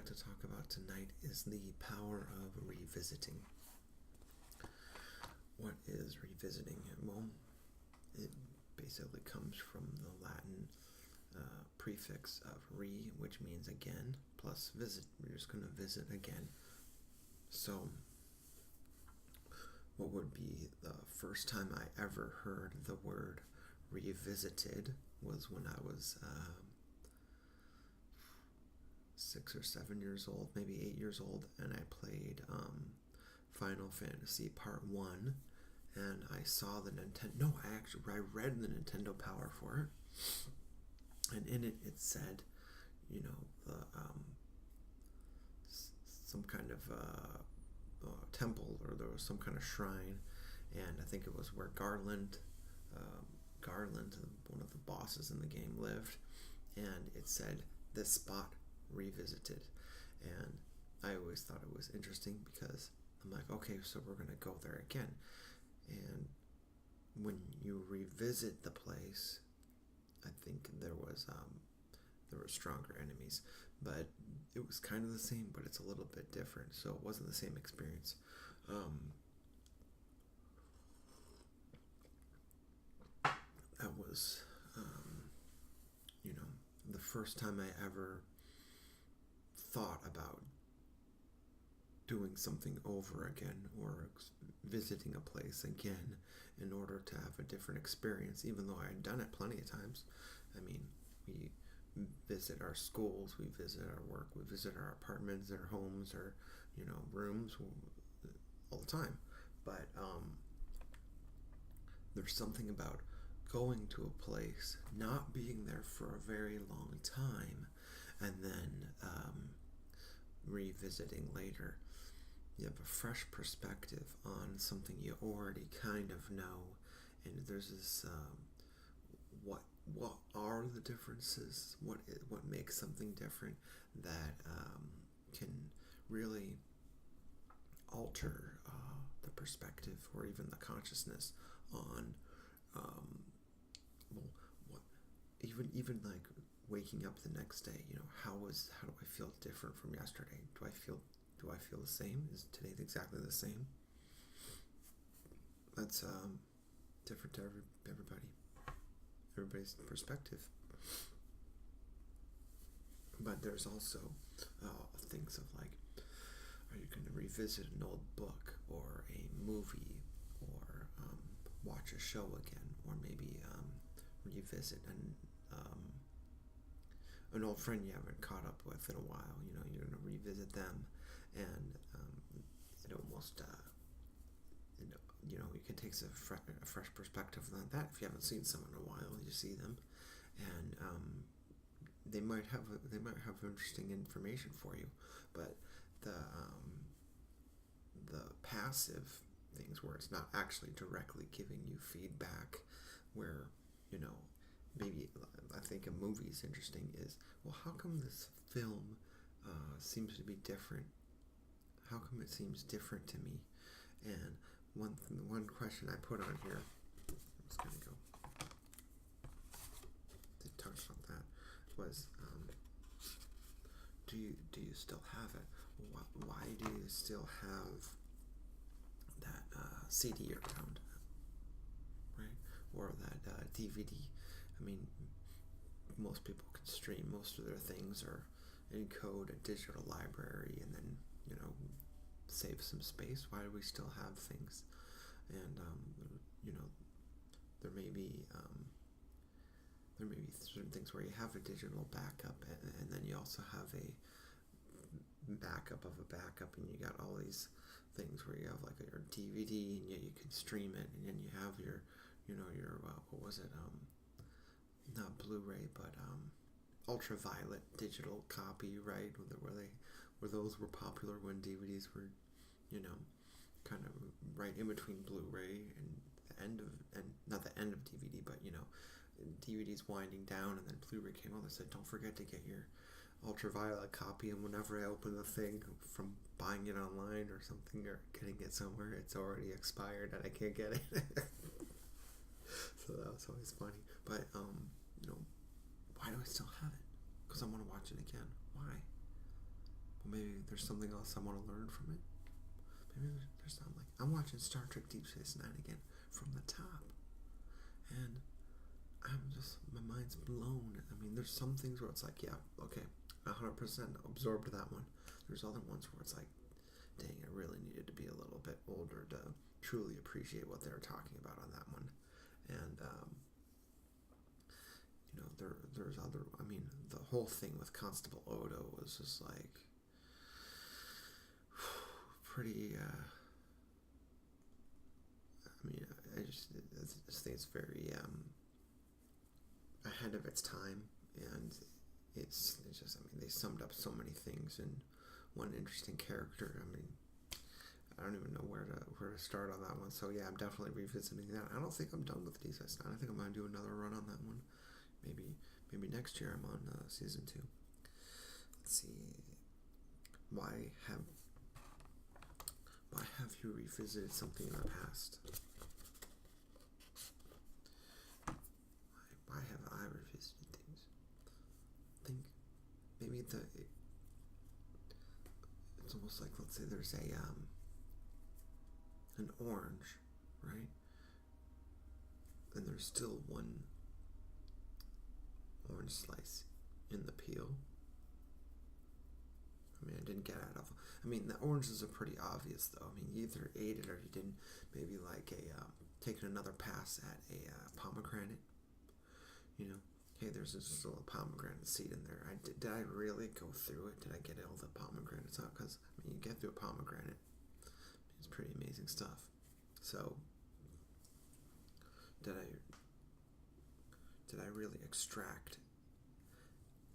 to talk about tonight is the power of revisiting. What is revisiting? Well, it basically comes from the Latin prefix of re, which means again, plus visit. We're just going to visit again. So, what would be the first time I ever heard the word revisited was when I was 6 or 7 years old, maybe 8 years old, and I played Final Fantasy Part 1, and I saw the Nintendo, no, I read the Nintendo Power for it, and in it said, some kind of temple, or there was some kind of shrine, and I think it was where Garland, one of the bosses in the game, lived, and it said, this spot revisited, and I always thought it was interesting because I'm like, okay, so we're going to go there again, and when you revisit the place, I think there were stronger enemies, but it was kind of the same, but it's a little bit different, so it wasn't the same experience. That was, the first time I ever thought about doing something over again, or visiting a place again in order to have a different experience, even though I had done it plenty of times. I mean, we visit our schools, we visit our work, we visit our apartments, our homes, our rooms all the time. But there's something about going to a place, not being there for a very long time, and then revisiting later. You have a fresh perspective on something you already kind of know, and there's this what are the differences? What makes something different that can really alter the perspective or even the consciousness on even like waking up the next day. How do I feel different from yesterday? Do I feel the same? Is today exactly the same? That's different to everybody's perspective. But there's also things of like, are you going to revisit an old book or a movie, or watch a show again, or maybe revisit an old friend you haven't caught up with in a while. You're going to revisit them, and it almost you can take a fresh perspective on that. If you haven't seen someone in a while, you see them, and they might have interesting information for you. But the passive things, where it's not actually directly giving you feedback, where maybe I think a movie is interesting, is, well, how come this film seems to be different? How come it seems different to me? And one question I put on here, I'm just going to go to touch on that, was do you still have it? Why do you still have that CD around, right? Or that DVD? I mean, most people can stream most of their things, or encode a digital library, and then save some space. Why do we still have things? And there may be certain things where you have a digital backup, and then you also have a backup of a backup, and you got all these things where you have like your DVD, and you can stream it, and then you have your what was it, not Blu-ray, but ultraviolet digital copy, right? Where those were popular when DVDs were, kind of right in between Blu-ray and the end of, and not the end of DVD, but DVD's winding down, and then Blu-ray came out. They said, don't forget to get your ultraviolet copy, and whenever I open the thing from buying it online or something, or getting it somewhere, it's already expired and I can't get it. So that was always funny. But why do I still have it? Because I want to watch it again. Why? maybe there's something else I want to learn from it. Maybe there's something like, I'm watching Star Trek Deep Space Nine again from the top, and my mind's blown. I mean, there's some things where it's like, yeah, okay, 100% absorbed that one. There's other ones where it's like, dang, I really needed to be a little bit older to truly appreciate what they were talking about on that one. And, there's other, I mean, the whole thing with Constable Odo was just like, pretty, I just think it's very, ahead of its time, and it's just, I mean, they summed up so many things in one interesting character. I mean, I don't even know where to start on that one. So yeah, I'm definitely revisiting that. I don't think I'm done with Deep Space Nine. I think I'm gonna do another run on that one. Maybe next year I'm on season 2. Let's see. Why have you revisited something in the past? Why have I revisited things? I think maybe it's almost like, let's say there's an orange, right? And there's still one orange slice in the peel. I mean, I didn't get out of. I mean, the oranges are pretty obvious, though. I mean, you either ate it or you didn't. Maybe like taking another pass at a pomegranate. You know, hey, there's still a pomegranate seed in there. Did I really go through it? Did I get all the pomegranates out? Because I mean, you get through a pomegranate. It's pretty amazing stuff. So, did I really extract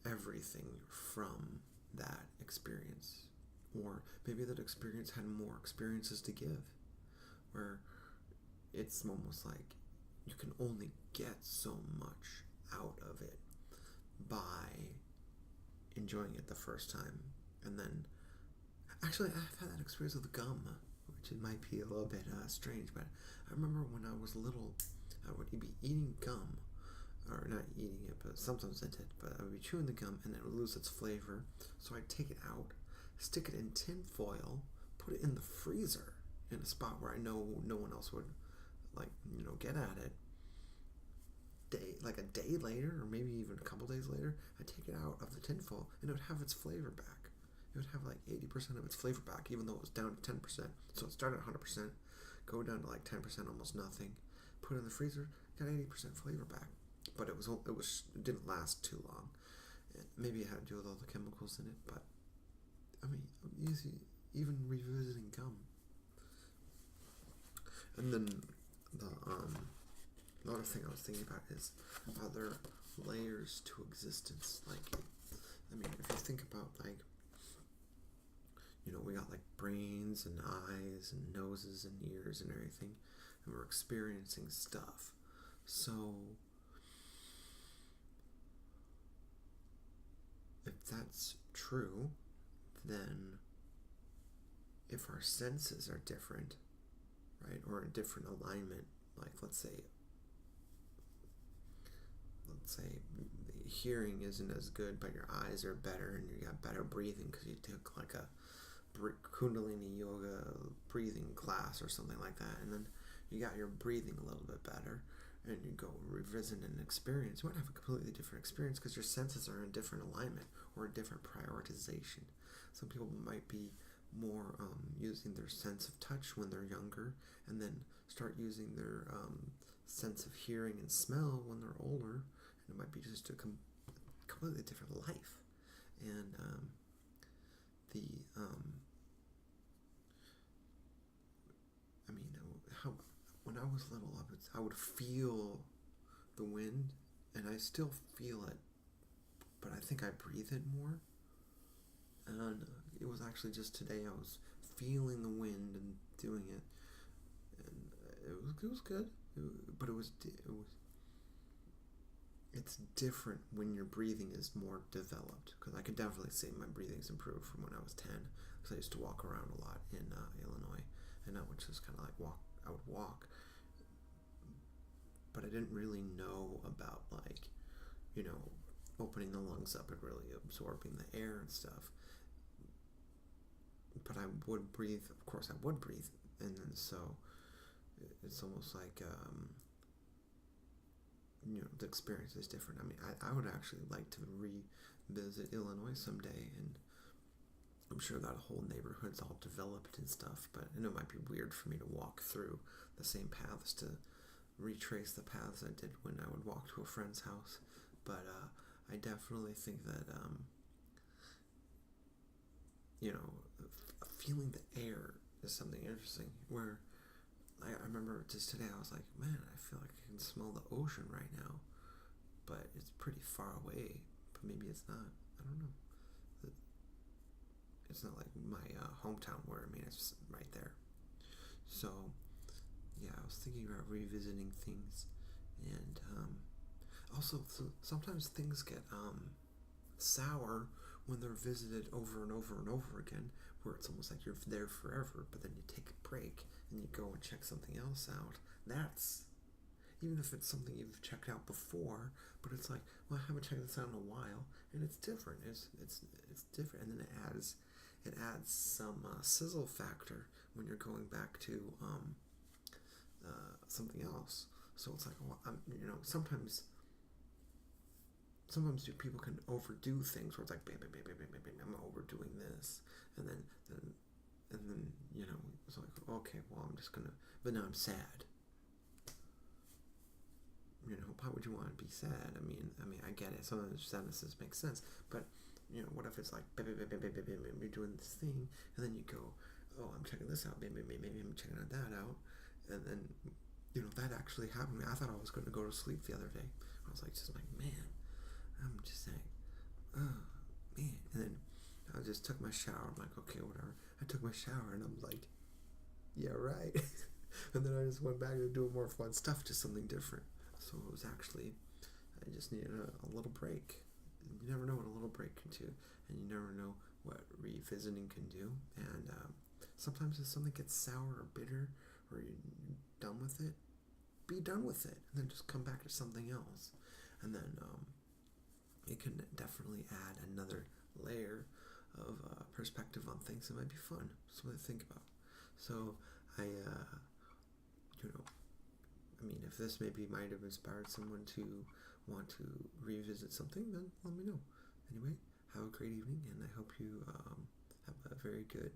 everything from that experience? Or maybe that experience had more experiences to give, where it's almost like you can only get so much out of it by enjoying it the first time. And then, actually, I've had that experience with gum, which it might be a little bit strange, but I remember when I was little, I would be eating gum, or not eating it, but sometimes I did, but I would be chewing the gum and it would lose its flavor, so I'd take it out, stick it in tin foil, put it in the freezer in a spot where I know no one else would, get at it. A day later, or maybe even a couple days later, I'd take it out of the tin foil and it would have its flavor back. It would have like 80% of its flavor back, even though it was down to 10%. So it started at 100%, go down to like 10%, almost nothing. Put it in the freezer, got 80% flavor back. But it didn't last too long. Maybe it had to do with all the chemicals in it, but I mean, even revisiting gum. And then the other thing I was thinking about is, are there layers to existence? Like, I mean, if you think about, like, we got like brains and eyes and noses and ears and everything, and we're experiencing stuff. So if that's true, then if our senses are different, right, or a different alignment, like let's say the hearing isn't as good, but your eyes are better and you got better breathing because you took like a Kundalini yoga breathing class or something like that, and then you got your breathing a little bit better, and you go revisit an experience, you might have a completely different experience because your senses are in different alignment or a different prioritization. Some people might be more using their sense of touch when they're younger, and then start using their sense of hearing and smell when they're older, and it might be just a completely different life. And when I was little, I would feel the wind, and I still feel it, but I think I breathe it more. And it was actually just today I was feeling the wind and doing it, and it was good. But it's different when your breathing is more developed. Because I could definitely say my breathing's improved from when I was 10. Because I used to walk around a lot in Illinois, and I would just kind of like walk. I would walk, but I didn't really know about opening the lungs up and really absorbing the air and stuff. but I would breathe. Of course, I would breathe, and then so it's almost like the experience is different. I mean, I would actually like to revisit Illinois someday, and I'm sure that whole neighborhood's all developed and stuff, but I know it might be weird for me to walk through the same paths to retrace the paths I did when I would walk to a friend's house. But I definitely think that, feeling the air is something interesting. Where I remember just today, I was like, man, I feel like I can smell the ocean right now, but it's pretty far away. But maybe it's not. I don't know. It's not like my hometown where, I mean, it's just right there. So, yeah, I was thinking about revisiting things, and also sometimes things get sour when they're visited over and over and over again, where it's almost like you're there forever, but then you take a break and you go and check something else out. That's, even if it's something you've checked out before, but it's like, well, I haven't checked this out in a while, and it's different. It's different, and then it adds some sizzle factor when you're going back to something else. So it's like, well, sometimes people can overdo things where it's like, bam, bam, bam, bam, bam, bam, bam, I'm overdoing this, and then it's like, okay, well, I'm just gonna, but now I'm sad. Why would you want to be sad? I mean, I get it. Some of the sadnesses make sense, but what if it's like, you're doing this thing, and then you go, oh, I'm checking this out, maybe I'm checking that out, and then, that actually happened. I thought I was going to go to sleep the other day. I was like, man, I'm just saying, oh, man, and then I just took my shower. I'm like, okay, whatever. I took my shower, and I'm like, yeah, right. And then I just went back to doing more fun stuff, just something different. So it was actually, I just needed a little break. You never know what a little break can do, and you never know what revisiting can do. And sometimes if something gets sour or bitter, or you're done with it, be done with it, and then just come back to something else. And then it can definitely add another layer of perspective on things that might be fun, something to think about. So I, if this maybe might have inspired someone to want to revisit something, then let me know. Anyway, have a great evening, and I hope you have a very good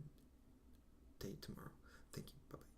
day tomorrow. Thank you. Bye-bye.